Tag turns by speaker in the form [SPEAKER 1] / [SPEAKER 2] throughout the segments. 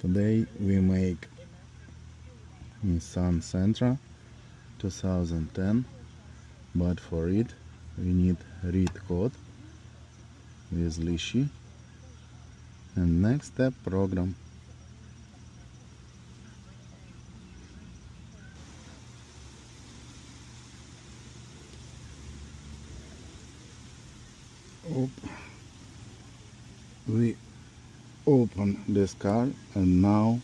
[SPEAKER 1] Today we make Nissan Sentra 2010, but for it we need read code with Lishi, and next step program. We open this car and now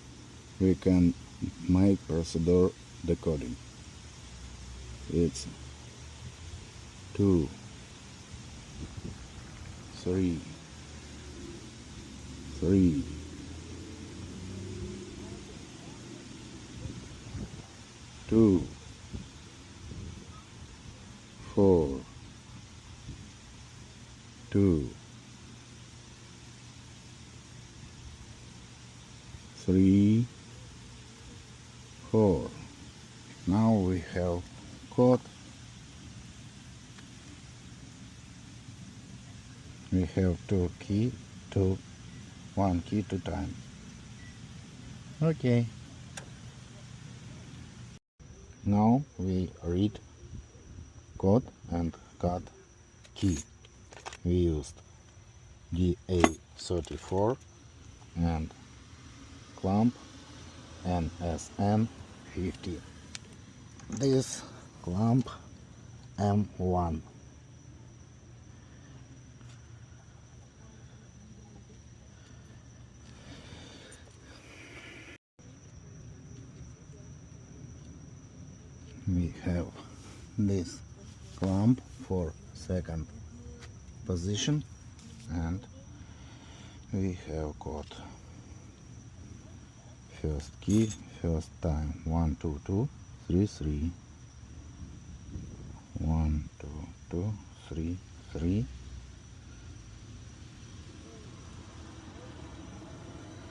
[SPEAKER 1] we can make procedure decoding. It's 2, 3, 3, 2, 4, 2, 3, 4. Now we have code. We have one key to time. Okay. Now we read code and cut key. We used DA34 and clamp NSN50. This clamp M1. We have this clamp for second position, and we have got first key, first time 1 2 2 3 3, 1 2 2 3 3,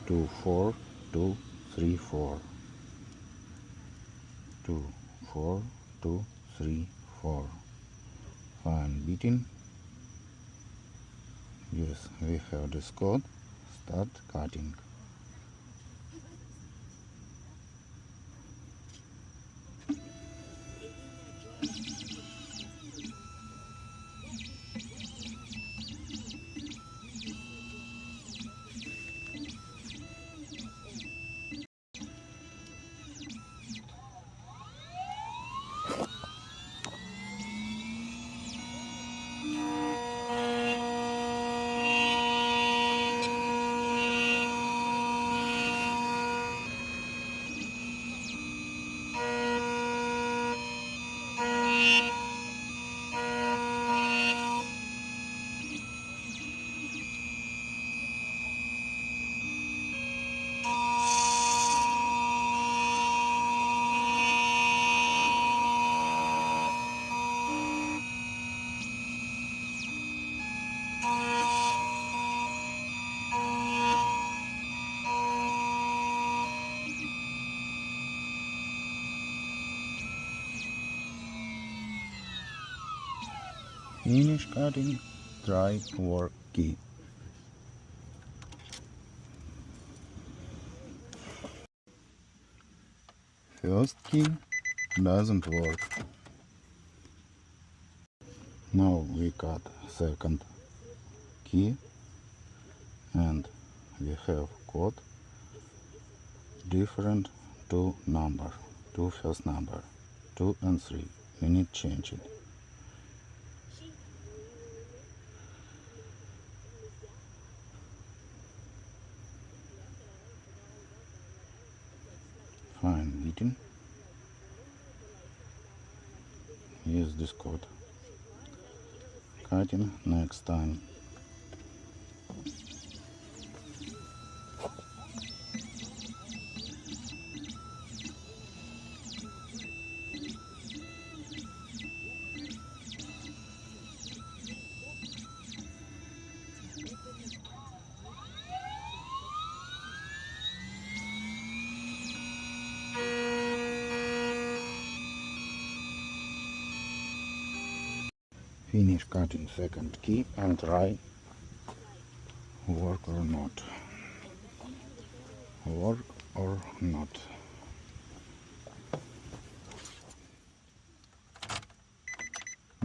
[SPEAKER 1] 2 4 2 3 4, 2 4 2 3 4. Fine beating. Yes, we have this code. Start cutting. Finish cutting, try work key. First key doesn't work. Now we cut second key and we have got different two first number, 2 and 3. We need to change it. Fine beating. Use this code. Cutting next time. Finish cutting second key and try work or not. work or not.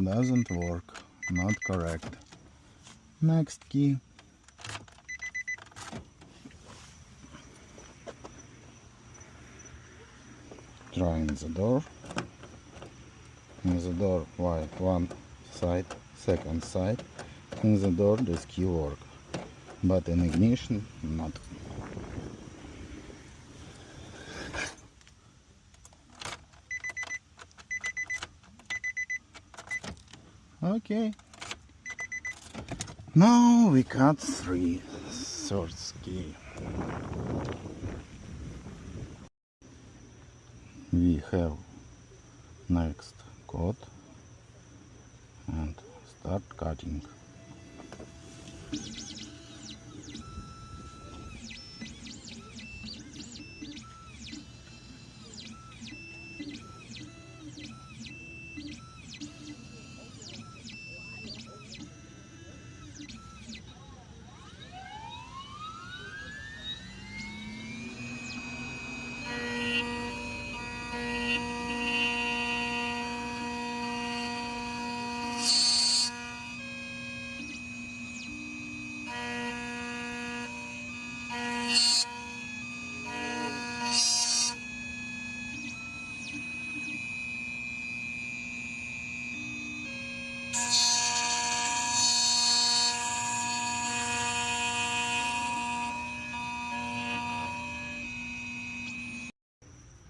[SPEAKER 1] Doesn't work, not correct. Next key. Trying the door. In the door, why one side, second side. In the door, this key work, but in ignition, not. Okay. Now we got three source key. We have next code and start cutting.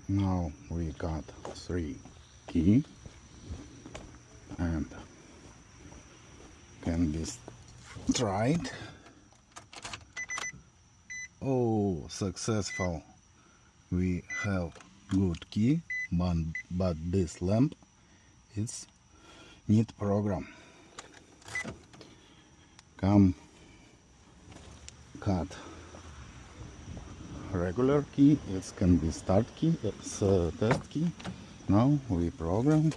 [SPEAKER 1] Now we got three key and can be tried. Oh, successful. We have good key, but this lamp is need program. Come cut regular key, it can be start key, it's test key. Now we program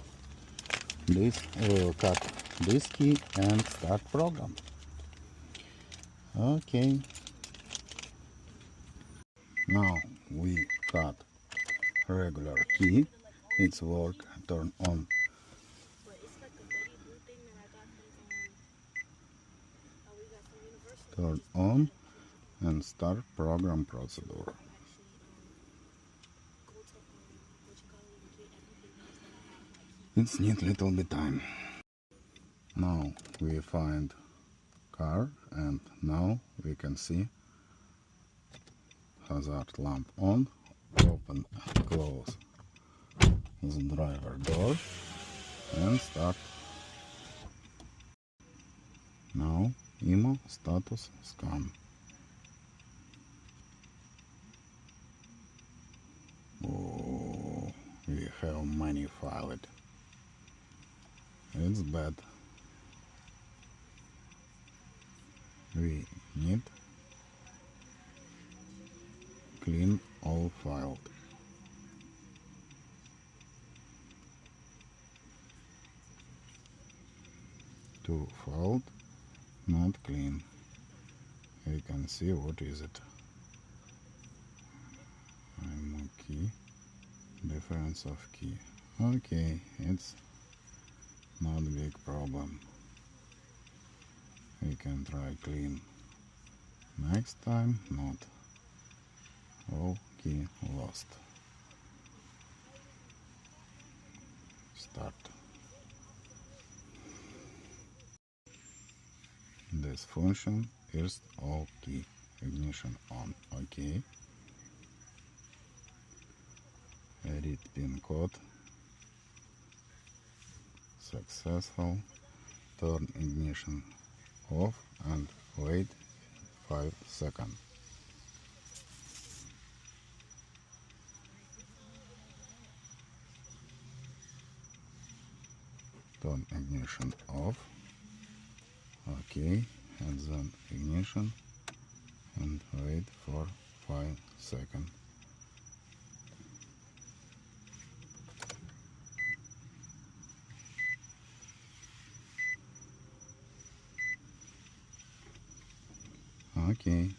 [SPEAKER 1] this, cut this key and start program. Okay. Now we cut regular key, it's work, turn on. Turn on and start program procedure. It's need little bit time. Now we find car and now we can see hazard lamp on, open and close the driver door and start. Now IMO status scan. Oh, we have many files. It's bad. We need clean all files. Two files not clean. We can see what is it. I'm key. Difference of key. Okay, it's not a big problem. We can try clean. Next time not. All key lost. Start. This function first all key. Ignition on. Okay. Read pin code. Successful. Turn ignition off and wait 5 seconds. Turn ignition off. Okay, and then ignition and wait for 5 seconds. Okay,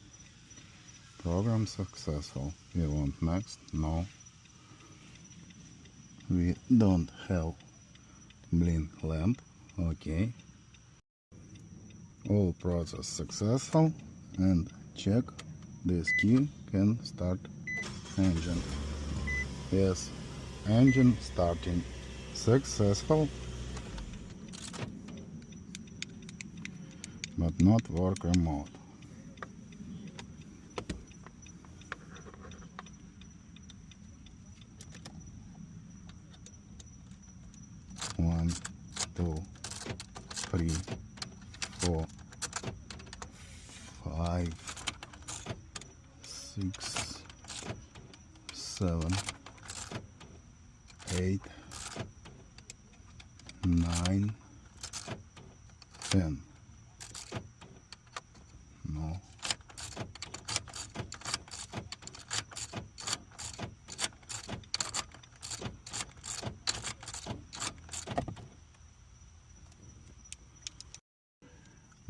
[SPEAKER 1] Program successful. We want next. No. We don't have blink lamp. Okay. All process successful, and check this key can start engine. Yes, engine starting successful, but not work remote. One, two, three, 4, 5, 6, 7, 8, 9, 10. No.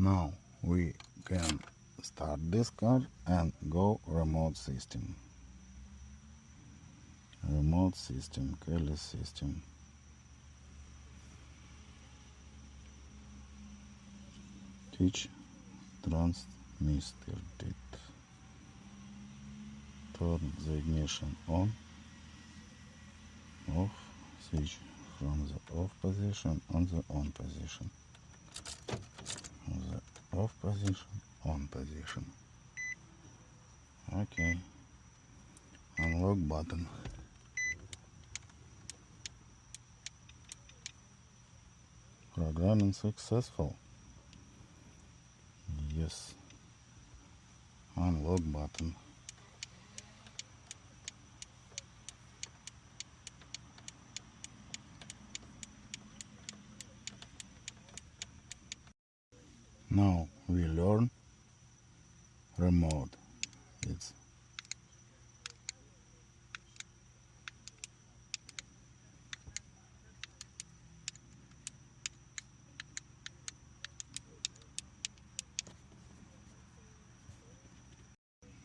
[SPEAKER 1] Now we can start this car and go remote system. Remote system, keyless system. Switch transmitted. Turn the ignition on, off, switch from the off position on the on position. The off position, on position. Okay. Unlock button. Programming successful. Yes. Unlock button. Now we learn remote. It's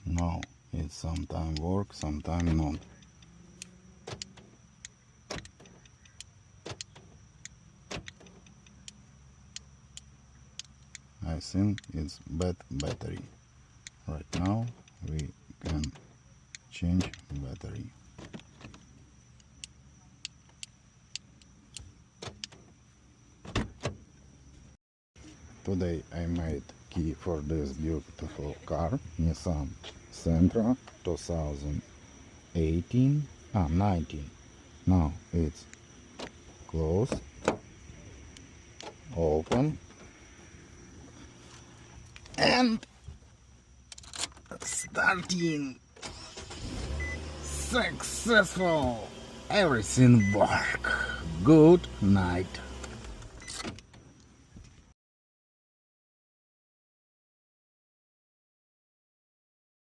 [SPEAKER 1] now it's sometime work, sometime not. I think it's bad battery. Right now we can change battery. Today I made key for this beautiful car, Nissan Sentra 2019. Now it's closed, open, and starting. Successful. Everything work. Good night.